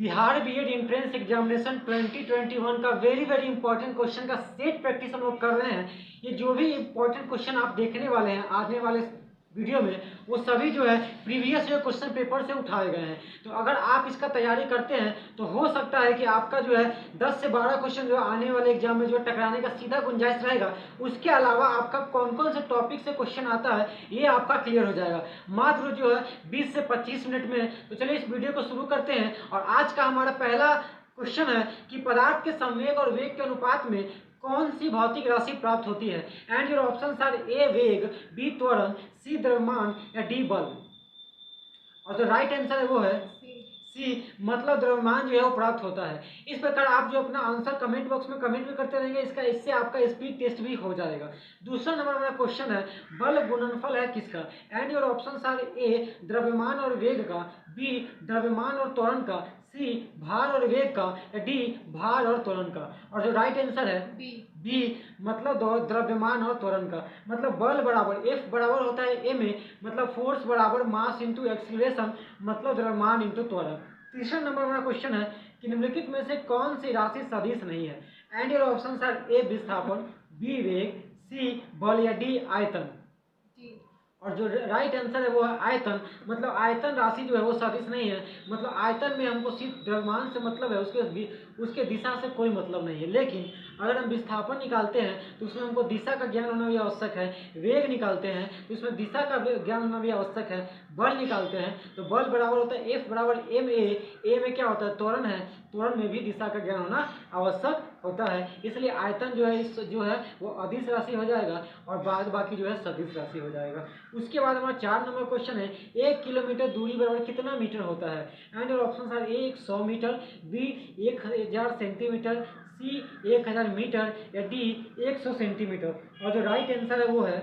Bihar BEd entrance examination 2021 का very important question का set practice हम लोग कर रहे हैं। ये जो भी इंपॉर्टेंट क्वेश्चन आप देखने वाले हैं आने वाले वीडियो में, वो सभी जो है प्रीवियस ईयर क्वेश्चन पेपर से उठाए गए हैं। तो अगर आप इसका तैयारी करते हैं तो हो सकता है कि आपका जो है 10 से 12 क्वेश्चन जो आने वाले एग्जाम में जो टकराने का सीधा गुंजाइश रहेगा। उसके अलावा आपका कौन कौन से टॉपिक से क्वेश्चन आता है ये आपका क्लियर हो जाएगा मात्र जो है 20 से 25 मिनट में। तो चलिए इस वीडियो को शुरू करते हैं। और आज का हमारा पहला क्वेश्चन है कि पदार्थ के संवेग और वेग के अनुपात में कौन सी भौतिक राशि प्राप्त होती है। एंड योर ऑप्शंस आर ए वेग, बी त्वरण, सी द्रव्यमान या डी बल। और जो राइट आंसर है वो है सी, मतलब द्रव्यमान जो है वो प्राप्त होता है। इस प्रकार आप जो अपना आंसर कमेंट बॉक्स में कमेंट भी करते रहेंगे, इससे आपका स्पीड टेस्ट भी हो जाएगा। दूसरा नंबर हमारा क्वेश्चन है बल गुणनफल है किसका। एंड योर ऑप्शंस आर ए द्रव्यमान और वेग का, बी द्रव्यमान और त्वरण का, सी भार और वेग का, डी भार और त्वरण का। और जो राइट आंसर है बी, मतलब द्रव्यमान और त्वरण का। मतलब बल बराबर एफ बराबर होता है ए में, मतलब फोर्स बराबर मास इंटू एक्सीलरेशन, मतलब द्रव्यमान इंटू त्वरण। तीसरा नंबर हमारा क्वेश्चन है कि निम्नलिखित में से कौन सी राशि सदिश नहीं है। एंड योर ऑप्शंस आर ए विस्थापन, बी वेग, सी बल या डी आयतन। और जो राइट आंसर है वो है आयतन, मतलब आयतन राशि जो है वो सदिश नहीं है। मतलब आयतन में हमको सिर्फ द्रव्यमान से मतलब है, उसके दिशा से कोई मतलब नहीं है। लेकिन अगर हम विस्थापन निकालते हैं तो उसमें हमको दिशा का ज्ञान होना भी आवश्यक है। वेग निकालते हैं तो उसमें दिशा का ज्ञान होना भी आवश्यक है। बल निकालते हैं तो बल बराबर होता है एफ बराबर एम ए में क्या होता है त्वरण है, त्वरण में भी दिशा का ज्ञान होना आवश्यक होता है। इसलिए आयतन जो है इस जो है वो अदिश राशि हो जाएगा और बाद बाकी जो है सदिश राशि हो जाएगा। उसके बाद हमारा 4 नंबर क्वेश्चन है 1 किलोमीटर दूरी बराबर कितना मीटर होता है। And your options are A 100 metre, B 1000 centimetre, C 1000 metre या डी 100 सेंटीमीटर। और जो राइट आंसर है वो है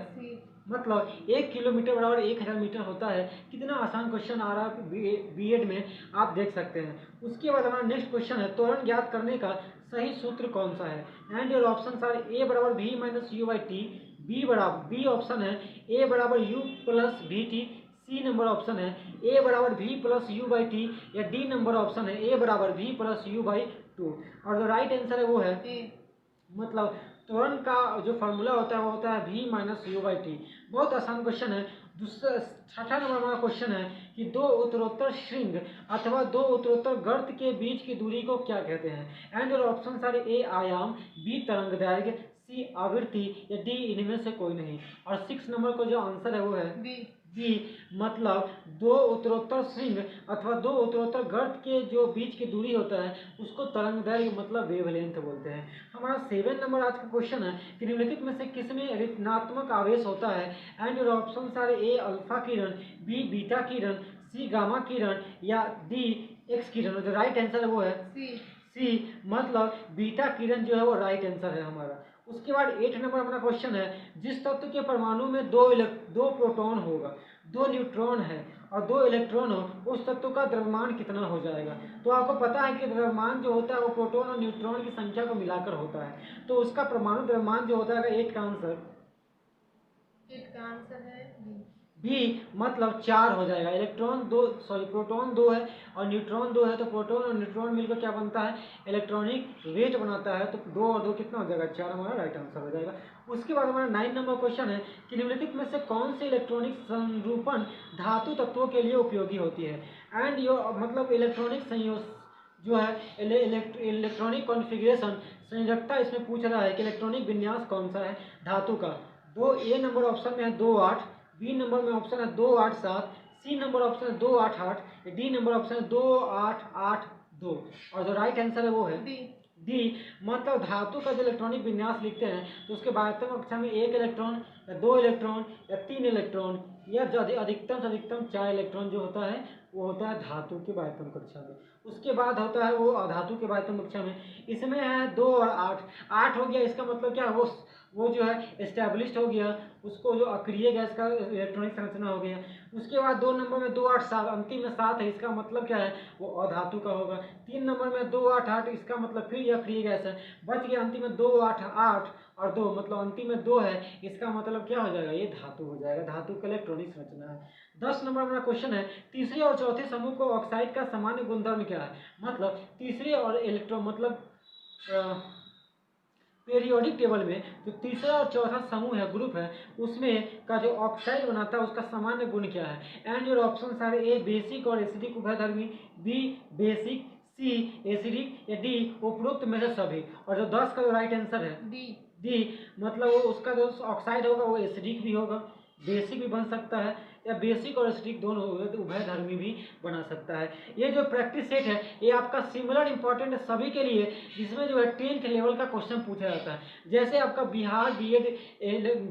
मतलब 1 किलोमीटर बराबर 1000 मीटर होता है। कितना आसान क्वेश्चन आ रहा है बीएड में, आप देख सकते हैं। उसके बाद हमारा नेक्स्ट क्वेश्चन है त्वरण ज्ञात करने का सही सूत्र कौन सा है। And your options are A बराबर v minus u by t, B option है ए बराबर u plus v t, C number option है ए बराबर v plus u by t या डी नंबर ऑप्शन है ए बराबर v plus u by two. और जो राइट आंसर है वो है मतलब त्वरण का जो फॉर्मूला होता है वो होता है v minus u by T. बहुत आसान क्वेश्चन है। दूसरा 6वां नंबर हमारा क्वेश्चन है कि दो उत्तरोत्तर श्रृंग अथवा दो उत्तरोत्तर गर्त के बीच की दूरी को क्या कहते हैं। एंड योर ऑप्शन आर ए आयाम, बी तरंग दैर्घ्य, सी आवृत्ति या डी इनमें से कोई नहीं। और 6 नंबर को जो आंसर है वो है बी, मतलब दो उत्तरोत्तर श्रृंग अथवा दो उत्तरोत्तर गर्त के जो बीच की दूरी होता है उसको तरंगदैर्घ्य मतलब वेवलेंथ बोलते हैं। हमारा 7 नंबर आज का क्वेश्चन है कि निम्नलिखित में से किसमें ऋणात्मक आवेश होता है। And your options are A alpha किरण, बी बीटा किरण, सी गामा किरण या डी एक्स किरण। जो राइट आंसर है वो है सी, मतलब बीटा किरण जो है वो राइट आंसर है हमारा। उसके बाद 8 नंबर अपना क्वेश्चन है जिस तत्व के परमाणु में दो प्रोटॉन होगा, 2 न्यूट्रॉन है और 2 इलेक्ट्रॉन हो, उस तत्व का द्रव्यमान कितना हो जाएगा। तो आपको पता है कि द्रव्यमान जो होता है वो प्रोटॉन और न्यूट्रॉन की संख्या को मिलाकर होता है। तो उसका परमाणु द्रव्यमान जो होता है 8 का आंसर है बी, मतलब 4 हो जाएगा। प्रोटॉन 2 है और न्यूट्रॉन 2 है, तो प्रोटॉन और न्यूट्रॉन मिलकर क्या बनता है इलेक्ट्रॉनिक वेट बनाता है। तो 2 और 2 कितना हो जाएगा 4, हमारा राइट आंसर हो जाएगा। उसके बाद हमारा 9 नंबर क्वेश्चन है कि निम्नलिखित में से कौन सी इलेक्ट्रॉनिक संरूपण धातु तत्वों के लिए उपयोगी होती है। एंड मतलब इलेक्ट्रॉनिक संयोग जो है इलेक्ट्रॉनिक कॉन्फ़िगरेशन संयोजकता इसमें पूछ रहा है कि इलेक्ट्रॉनिक विन्यास कौन सा है धातु का। दो ए नंबर ऑप्शन में है 2 8, बी नंबर में ऑप्शन है 2 8 7, सी नंबर ऑप्शन है 2 8 8, डी नंबर ऑप्शन है 2 8 8 2। और जो राइट आंसर है वो है डी, मतलब धातु का जो इलेक्ट्रॉनिक विन्यास लिखते हैं तो उसके बाध्यम कक्षा में 1 इलेक्ट्रॉन या 2 इलेक्ट्रॉन या 3 इलेक्ट्रॉन या जो अधिकतम से अधिकतम 4 इलेक्ट्रॉन जो होता है वो होता है धातु के बाध्यम कक्षा में। उसके बाद होता है वो अधातु के बाध्यम कक्षा में। इसमें है 2 और 8 हो गया। इसका मतलब क्या है वो जो है एस्टेब्लिश्ड हो गया, उसको जो अक्रिय गैस का इलेक्ट्रॉनिक संरचना हो गया। उसके बाद 2 नंबर में 2, 8, 7, अंतिम में 7 है, इसका मतलब क्या है, वो अधातु का होगा। 3 नंबर में 2, 8, 8, इसका मतलब फिर यह अक्रिय गैस है। बच गया अंतिम में 2, 8, 8 और 2, मतलब अंतिम में 2 है, इसका मतलब क्या हो जाएगा, ये धातु हो जाएगा, धातु का इलेक्ट्रॉनिक संरचना है। 10 नंबर मेरा क्वेश्चन है, तीसरे और चौथे समूह को ऑक्साइड का सामान्य गुणधर्म क्या है। मतलब तीसरे और इलेक्ट्रॉन मतलब पीरियोडिक टेबल में जो तीसरा और चौथा समूह है, ग्रुप है, उसमें का जो ऑक्साइड बनाता है उसका सामान्य गुण क्या है। And your option are A basic और एसिडिक उभयधर्मी, बी बेसिक, सी एसिडिक, या डी उपरोक्त में से सभी। और जो 10 का जो राइट आंसर है डी, मतलब वो उसका जो ऑक्साइड होगा वो एसिडिक भी होगा, बेसिक भी बन सकता है, या बेसिक और एसिडिक दोनों हो गए तो उभयधर्मी भी बना सकता है। ये जो प्रैक्टिस सेट है ये आपका सिमिलर इंपॉर्टेंट है सभी के लिए, जिसमें जो है 10th लेवल का क्वेश्चन पूछा जाता है। जैसे आपका बिहार बीएड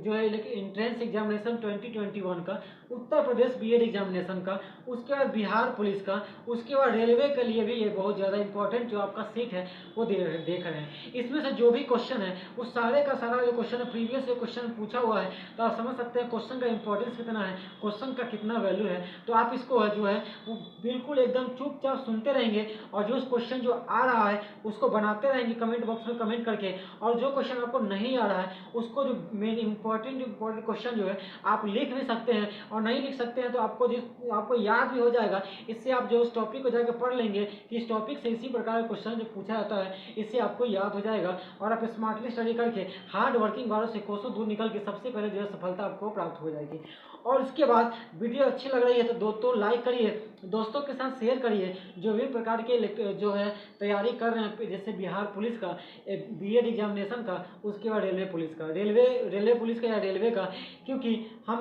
जो है एंट्रेंस एग्जामिनेशन 2021 का, उत्तर प्रदेश बीएड एग्जामिनेशन का, उसके बाद बिहार पुलिस का, उसके बाद रेलवे के लिए भी ये बहुत ज़्यादा इंपॉर्टेंट जो आपका सेट है वो देख रहे हैं। इसमें से जो भी क्वेश्चन है वो सारे का सारा जो क्वेश्चन है प्रीवियस क्वेश्चन पूछा हुआ है, तो आप समझ सकते हैं क्वेश्चन का इंपॉर्टेंस कितना है, क्वेश्चन का कितना वैल्यू है। तो आप इसको जो है वो बिल्कुल एकदम चुपचाप सुनते रहेंगे और जो क्वेश्चन जो आ रहा है उसको बनाते रहेंगे कमेंट बॉक्स में कमेंट करके, और जो क्वेश्चन आपको नहीं आ रहा है उसको जो मेन इंपॉर्टेंट क्वेश्चन जो है आप लिख भी सकते हैं, और नहीं लिख सकते हैं तो आपको याद भी हो जाएगा। इससे आप जो उस टॉपिक को जाकर पढ़ लेंगे कि इस टॉपिक से इसी प्रकार का क्वेश्चन जो पूछा जाता है, इससे आपको याद हो जाएगा, और आप स्मार्टली स्टडी करके हार्ड वर्किंग वालों से कोसों दूर निकल के सबसे पहले जो है सफलता आपको प्राप्त हो जाएगी। और इसके बाद वीडियो अच्छी लग रही है तो दोस्तों लाइक करिए, दोस्तों के साथ शेयर करिए। जो भी प्रकार के जो है तैयारी कर रहे हैं, जैसे बिहार पुलिस का, बीएड एग्जामिनेशन का, उसके बाद रेलवे पुलिस का, रेलवे पुलिस का या रेलवे का, क्योंकि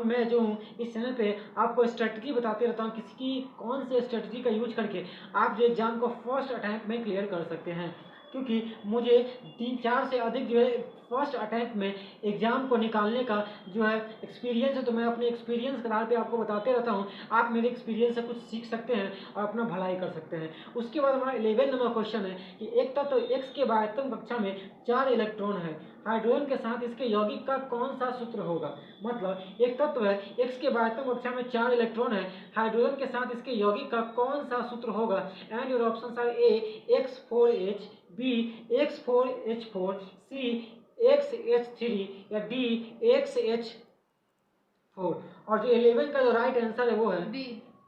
मैं जो हूँ इस चैनल पे आपको स्ट्रेटजी बताते रहता हूँ, किसी की कौन से स्ट्रेटजी का यूज करके आप जो एग्जाम को फर्स्ट अटैम्प्ट में क्लियर कर सकते हैं। क्योंकि मुझे 3-4 से अधिक जो है फर्स्ट अटैम्प्ट में एग्जाम को निकालने का जो है एक्सपीरियंस है, तो मैं अपने एक्सपीरियंस के आधार पे आपको बताते रहता हूँ। आप मेरे एक्सपीरियंस से कुछ सीख सकते हैं और अपना भलाई कर सकते हैं। उसके बाद हमारा 11 नंबर क्वेश्चन है कि एक तत्व एक्स के बाह्यतम कक्षा में 4 इलेक्ट्रॉन है, हाइड्रोजन के साथ इसके यौगिक का कौन सा सूत्र होगा। मतलब एक तत्व है एक्स के बाह्यतम कक्षा में 4 इलेक्ट्रॉन है, हाइड्रोजन के साथ इसके यौगिक का कौन सा सूत्र होगा। And your options are A X4H, B X4H4, C XH3, या डी XH4। और जो 11 का जो राइट आंसर है वो है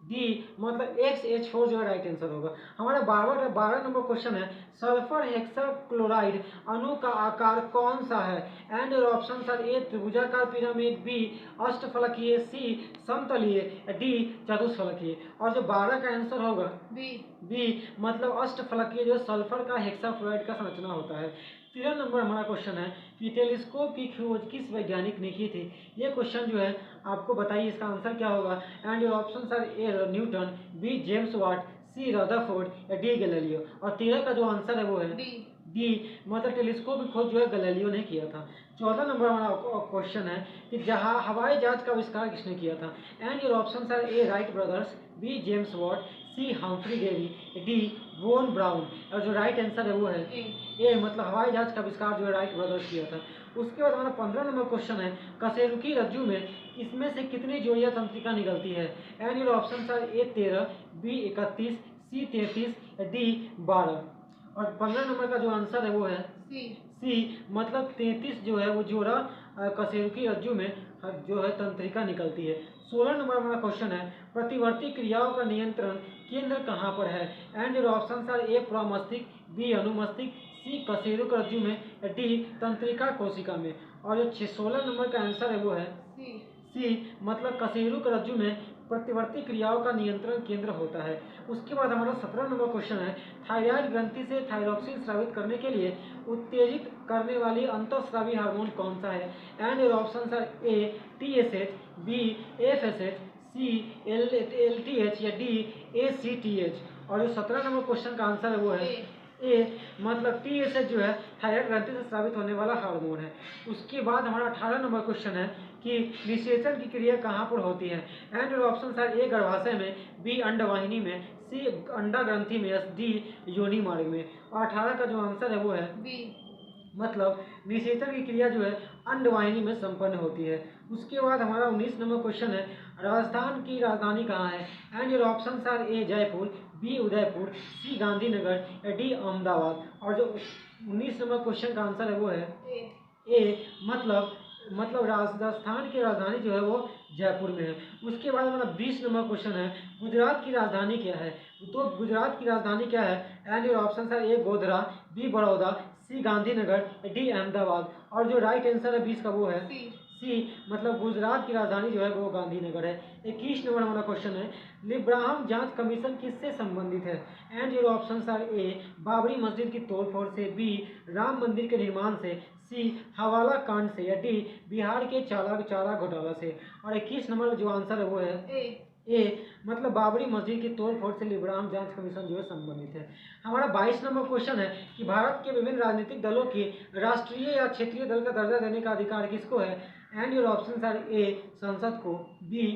डी, मतलब XH4 जो है राइट आंसर होगा। हमारा 12 नंबर क्वेश्चन है, सल्फर हेक्साक्लोराइड अणु का आकार कौन सा है। एंड योर ऑप्शंस आर ए त्रिभुजाकार पिरामिड, बी अष्टफलकीय, सी समतलीय, डी चतुष्फलकीय। और जो 12 का आंसर होगा बी, मतलब अष्टफलकीय जो सल्फर का हेक्साफ्लोराइड का संरचना होता है। 13 नंबर हमारा क्वेश्चन है कि टेलीस्कोप की खोज किस वैज्ञानिक ने की थी। ये क्वेश्चन जो है आपको बताइए इसका आंसर क्या होगा। And your options are A Newton, B James Watt, C Rutherford, या डी गैलीलियो। और 13 का जो आंसर है वो है डी, मतलब टेलीस्कोप की खोज जो है गैलीलियो ने किया था। 14 नंबर हमारा क्वेश्चन है कि हवाई जहाज का आविष्कार किसने किया था। And your options are A Wright brothers, B James Watt, C Humphry Davy, D von Braun. और जो राइट आंसर है वो है ए, मतलब हवाई जहाज का आविष्कार जो है राइट ब्रदर्स किया था। उसके बाद हमारा 15 नंबर क्वेश्चन है, कशेरुकी रज्जु में इसमें से कितनी जोड़ियां तंत्रिका निकलती है। And your options are A 13, B 31, C 33, D 12। और 15 नंबर का जो आंसर है वो है सी, मतलब 33 जो है वो जोड़ा कशेरुकी रज्जु में जो है तंत्रिका निकलती है। 16 नंबर हमारा क्वेश्चन है, प्रतिवर्ती क्रियाओं का नियंत्रण केंद्र कहाँ पर है। And your options are A प्रमस्तिष्क, बी अनुमस्तिष्क, सी कशेरुक रज्जु में, डी तंत्रिका कोशिका में। और जो 16 नंबर का आंसर है वो है सी, मतलब कशेरुक रज्जु में प्रतिवर्ती क्रियाओं का नियंत्रण केंद्र होता है। उसके बाद हमारा 17 नंबर क्वेश्चन है, थायराइड ग्रंथि से थायरॉक्सिन स्रावित करने के लिए उत्तेजित करने वाली अंतःस्रावी हार्मोन कौन सा है। And your options are A TSH, B FSH, C LTH, या डी ACTH। और जो 17 नंबर क्वेश्चन का आंसर है वो है ए, मतलब TSH जो है थायराइड ग्रंथि से स्रावित होने वाला हार्मोन है। उसके बाद हमारा 18 नंबर क्वेश्चन है कि निषेचन की क्रिया कहाँ पर होती है। एंड ऑप्शन आर ए गर्भाशय में, बी अंडवाहिनी में, सी अंडा ग्रंथि में, डी योनि मार्ग में। और 18 का जो आंसर है वो है मतलब निषेचन की क्रिया जो है अंडवाहिनी में संपन्न होती है। उसके बाद हमारा 19 नंबर क्वेश्चन है, राजस्थान की राजधानी कहाँ है? And your options are A Jaipur, B Udaipur, C Gandhinagar या डी अहमदाबाद। और जो 19 नंबर क्वेश्चन का आंसर है वो है ए, मतलब राजस्थान की राजधानी जो है वो जयपुर में है। उसके बाद हमारा 20 नंबर क्वेश्चन है, गुजरात की राजधानी क्या है? तो गुजरात की राजधानी क्या है? एंड योर ऑप्शन है ए गोधरा, बी बड़ौदा, सी गांधीनगर, डी अहमदाबाद। और जो राइट आंसर है 20 का वो है सी, मतलब गुजरात की राजधानी जो है वो गांधीनगर है। 21 नंबर हमारा क्वेश्चन है, लिब्राहम जांच कमीशन किससे संबंधित है? एंड योर ऑप्शंस आर ए बाबरी मस्जिद की तोड़फोड़ से, बी राम मंदिर के निर्माण से, सी हवाला कांड से या डी बिहार के चारा घोटाला से। और 21 नंबर जो आंसर है वो है ए, मतलब बाबरी मस्जिद की तोड़फोड़ से लिब्राहम जांच कमीशन जो है संबंधित है। हमारा 22 नंबर क्वेश्चन है कि भारत के विभिन्न राजनीतिक दलों की राष्ट्रीय या क्षेत्रीय दल का दर्जा देने का अधिकार किसको है? एंड योर ऑप्शंस आर ए संसद को, बी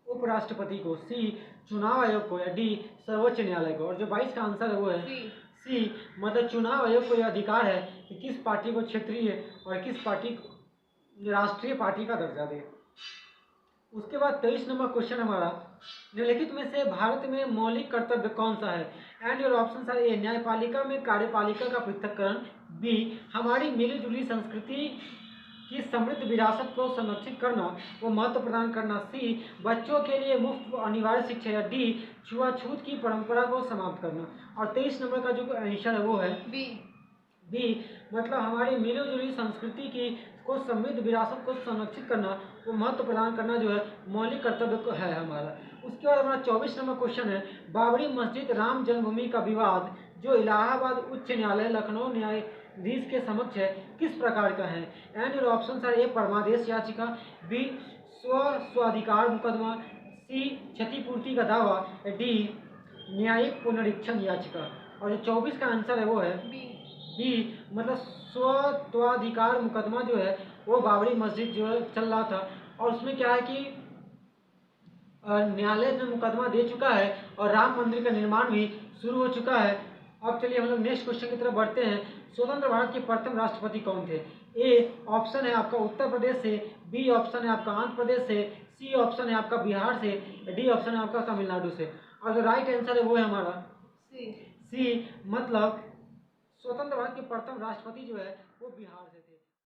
उपराष्ट्रपति को, सी चुनाव आयोग को या डी सर्वोच्च न्यायालय को। और जो 22 का आंसर है वो है सी, मतलब चुनाव आयोग को यह अधिकार है कि किस पार्टी को क्षेत्रीय और किस पार्टी को राष्ट्रीय पार्टी का दर्जा दे। उसके बाद 23 नंबर क्वेश्चन हमारा, निम्नलिखित में से भारत में मौलिक कर्तव्य कौन सा है? एंड योर ऑप्शन आर ए न्यायपालिका में कार्यपालिका का पृथक्करण, बी हमारी मिली जुली संस्कृति की समृद्ध विरासत को संरक्षित करना वो महत्व प्रदान करना, सी बच्चों के लिए मुफ्त अनिवार्य शिक्षा या डी छुआछूत की परंपरा को समाप्त करना। और 23 नंबर का जो आंसर है वो है बी, मतलब हमारी मिली-जुली संस्कृति की को समृद्ध विरासत को संरक्षित करना वो महत्व प्रदान करना जो है मौलिक कर्तव्य है हमारा। उसके बाद हमारा 24 नंबर क्वेश्चन है, बाबरी मस्जिद राम जन्मभूमि का विवाद जो इलाहाबाद उच्च न्यायालय लखनऊ न्यायाधीश के समक्ष है किस प्रकार का है? एंड योर ऑप्शंस आर ए परमादेश याचिका, बी स्वाधिकार मुकदमा, सी क्षतिपूर्ति का दावा, डी न्यायिक पुनरीक्षण याचिका। और जो 24 का आंसर है वो है बी, मतलब स्वत्वाधिकार मुकदमा जो है वो बाबरी मस्जिद जो है चल रहा था और उसमें क्या है कि न्यायालय ने मुकदमा दे चुका है और राम मंदिर का निर्माण भी शुरू हो चुका है। अब चलिए हम लोग नेक्स्ट क्वेश्चन की तरफ बढ़ते हैं। स्वतंत्र भारत के प्रथम राष्ट्रपति कौन थे? ए ऑप्शन है आपका उत्तर प्रदेश से, बी ऑप्शन है आपका आंध्र प्रदेश से, सी ऑप्शन है आपका बिहार से, डी ऑप्शन है आपका तमिलनाडु से। और जो राइट आंसर है वो है हमारा सी, मतलब स्वतंत्र भारत के प्रथम राष्ट्रपति जो है वो बिहार से थे।